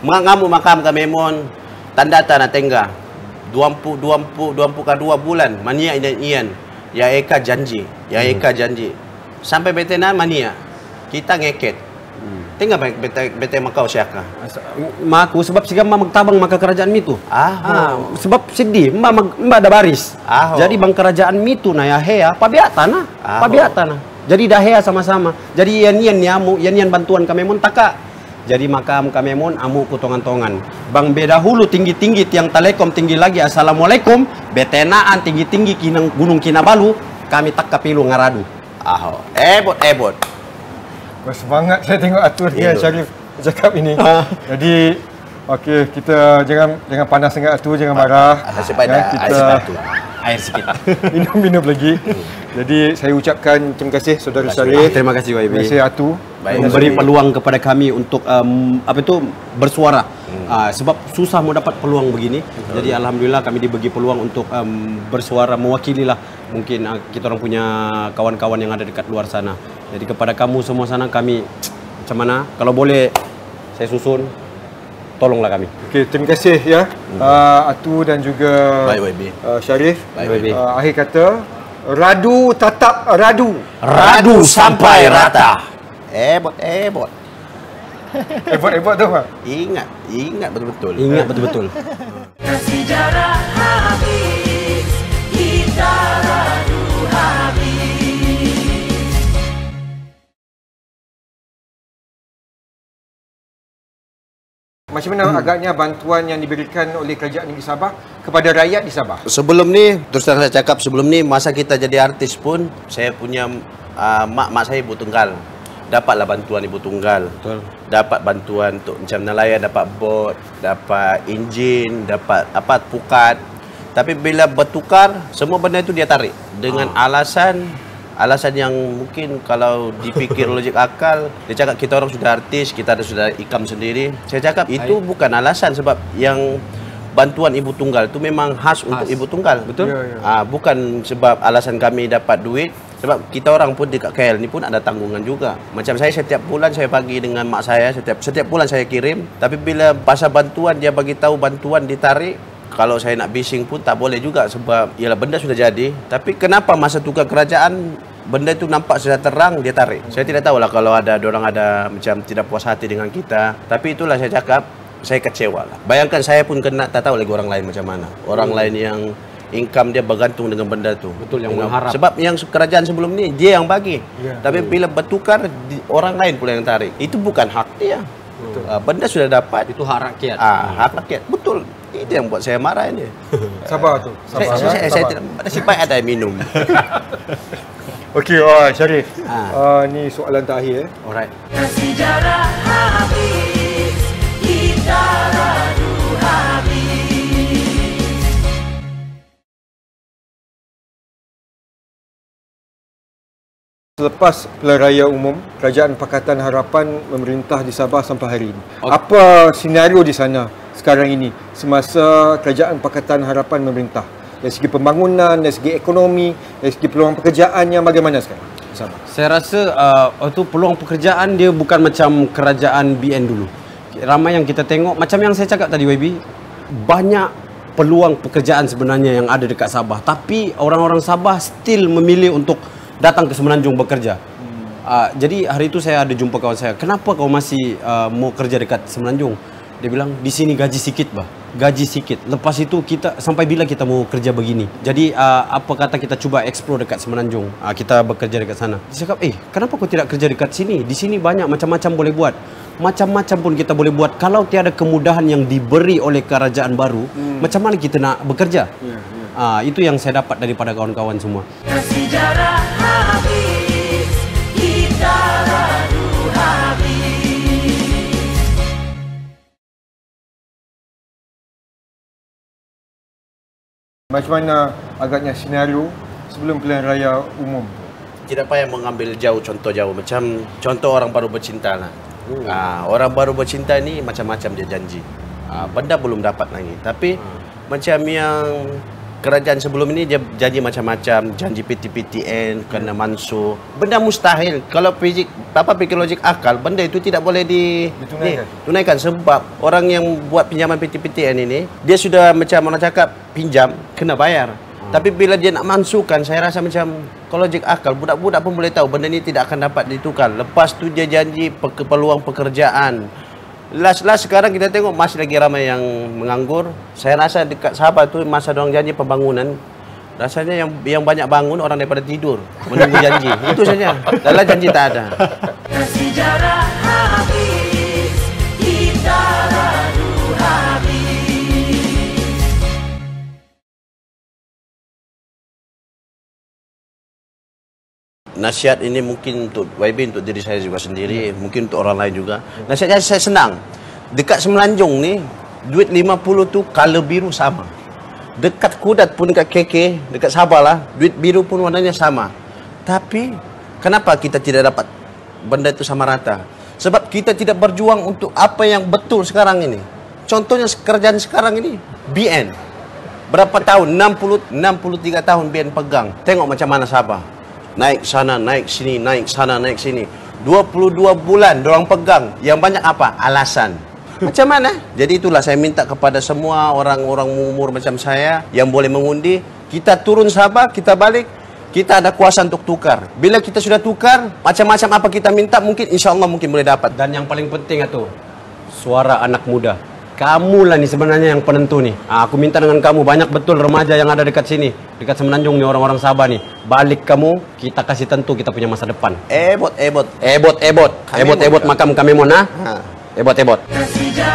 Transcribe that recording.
Mengamu makam kami mon tanda tanah tengah 22 bulan mania ian ya eka janji sampai betena mania kita ngeket tinggal bete makau siaka maku sebab siga magtabang maka kerajaan mitu sebab sedih mbak ada baris jadi bang kerajaan mitu na ya hea pabiatana jadi dah hea sama-sama jadi yan bantuan kami mon taka jadi makam kami mon amu kutongan-tongan bang beda hulu tinggi-tinggi tiang Telekom tinggi lagi assalamualaikum betenaan tinggi-tinggi gunung Kinabalu kami tak kapilu ngaradu ebot semangat saya tengok aturnya Syarif cakap ini jadi okey kita jangan panas sangat atur jangan marah air sikit minum lagi jadi saya ucapkan terima kasih saudara Syarif terima kasih YB terima kasih Atu memberi peluang kepada kami untuk bersuara sebab susah mau dapat peluang begini jadi alhamdulillah kami dibagi peluang untuk bersuara mewakili lah mungkin kita orang punya kawan-kawan yang ada dekat luar sana jadi kepada kamu semua sana kami macam mana kalau boleh saya susun tolonglah kami. Okey, terima kasih ya Atu dan juga Syarif. Akhir kata radu tatap radu sampai rata. Ebot tu Pak. Ingat betul-betul. Sejarah habis kita radu habis. Macam mana agaknya bantuan yang diberikan oleh Kerajaan Negeri Sabah kepada rakyat di Sabah? Sebelum ni, terus terang saya cakap sebelum ni masa kita jadi artis pun saya punya mak saya ibu tunggal. Dapatlah bantuan ibu tunggal. Betul. Dapat bantuan untuk macam nelayan, dapat bot, dapat enjin, dapat pukat. Tapi bila bertukar, semua benda itu dia tarik dengan alasan yang mungkin kalau dipikir logik akal dia cakap kita orang sudah artis kita sudah ikam sendiri saya cakap itu bukan alasan sebab yang bantuan ibu tunggal itu memang khas untuk ibu tunggal betul bukan sebab alasan kami dapat duit sebab kita orang pun di KL ni pun ada tanggungan juga macam saya setiap bulan saya bagi dengan mak saya setiap bulan saya kirim tapi bila pasal bantuan dia bagi tahu bantuan ditarik kalau saya nak bising pun tak boleh juga sebab ialah benda sudah jadi. Tapi kenapa masa tukar kerajaan benda itu nampak sudah terang dia tarik. Saya tidak tahulah kalau ada orang ada macam tidak puas hati dengan kita. Tapi itulah saya cakap saya kecewa lah. Bayangkan saya pun kena tak tahu lagi orang lain macam mana. Orang lain yang income dia bergantung dengan benda tu. Betul yang mengharap. Sebab yang kerajaan sebelum ni dia yang bagi. Tapi bila bertukar orang lain pula yang tarik. Itu bukan hak dia. Benda sudah dapat itu hak rakyat. Hak rakyat. Betul. Itu yang buat saya marah ini. Sabar tu. Saya tidak simpan ada minum. Okey, Syarif. Ni soalan terakhir. Alright. Sejarah habis kita radu habis. Selepas pilihan raya umum, Kerajaan Pakatan Harapan memerintah di Sabah sampai hari ini. Apa senario di sana sekarang ini semasa Kerajaan Pakatan Harapan memerintah? Dari segi pembangunan, dari segi ekonomi, dari segi peluang pekerjaannya bagaimana sekarang di Sabah? Saya rasa peluang pekerjaan dia bukan macam kerajaan BN dulu. Ramai yang kita tengok macam yang saya cakap tadi YB, banyak peluang pekerjaan sebenarnya yang ada dekat Sabah. Tapi orang-orang Sabah still memilih untuk datang ke Semenanjung bekerja. Jadi hari itu saya ada jumpa kawan saya. Kenapa kau masih mau kerja dekat Semenanjung? Dia bilang di sini gaji sikit bah. Gaji sikit. Lepas itu kita sampai bila kita mau kerja begini. Jadi apa kata kita cuba explore dekat Semenanjung. Kita bekerja dekat sana. Dia cakap, kenapa kau tidak kerja dekat sini? Di sini banyak macam-macam boleh buat. Macam-macam pun kita boleh buat. Kalau tiada kemudahan yang diberi oleh kerajaan baru, macam mana kita nak bekerja? Itu yang saya dapat daripada kawan-kawan semua. Sejarah habis kita radu habis. Macam mana agaknya senario sebelum pilihan raya umum? Tidak payah mengambil contoh jauh. Macam contoh orang baru bercinta lah. Orang baru bercinta ni macam-macam dia janji. Benda belum dapat lagi. Tapi macam yang kerajaan sebelum ini dia janji macam-macam, janji PTPTN, kena mansuh. Benda mustahil. Kalau fikir logik akal, benda itu tidak boleh ditunaikan sebab orang yang buat pinjaman PTPTN ini, dia sudah macam orang cakap pinjam kena bayar. Tapi bila dia nak mansuhkan, saya rasa macam kalau logik akal, budak-budak pun boleh tahu benda ini tidak akan dapat ditukar. Lepas tu dia janji peluang pekerjaan. Last sekarang kita tengok masih lagi ramai yang menganggur. Saya rasa dekat Sabah tu masa dorang janji pembangunan, rasanya yang banyak bangun orang daripada tidur menunggu janji. Itu saja. Dalam janji tak ada. Sejarah habis, kita lalu habis. Nasihat ini mungkin untuk YB, untuk diri saya juga sendiri, mungkin untuk orang lain juga. Nasihatnya saya senang. Dekat Semenanjung ni, duit 50 tu color biru sama. Dekat Kudat pun, dekat KK, dekat Sabah lah, duit biru pun warnanya sama. Tapi, kenapa kita tidak dapat benda itu sama rata? Sebab kita tidak berjuang untuk apa yang betul sekarang ini. Contohnya kerajaan sekarang ini, BN. Berapa tahun? 63 tahun BN pegang. Tengok macam mana Sabah. Naik sana, naik sini, naik sana, naik sini. 22 bulan dorang pegang. Yang banyak apa? Alasan. Macam mana? Jadi itulah saya minta kepada semua orang-orang umur macam saya yang boleh mengundi, kita turun Sabah, kita balik, kita ada kuasa untuk tukar. Bila kita sudah tukar, macam-macam apa kita minta, mungkin insya-Allah mungkin boleh dapat. Dan yang paling penting itu suara anak muda. Kamu lah nih sebenarnya yang penentu nih. Aku minta dengan kamu, banyak betul remaja yang ada dekat sini, dekat Semenanjung nih, orang-orang Sabah nih. Balik kamu, kita kasih tentu kita punya masa depan. Ebot. Ebot makam kami mona. Ebot. Sejarah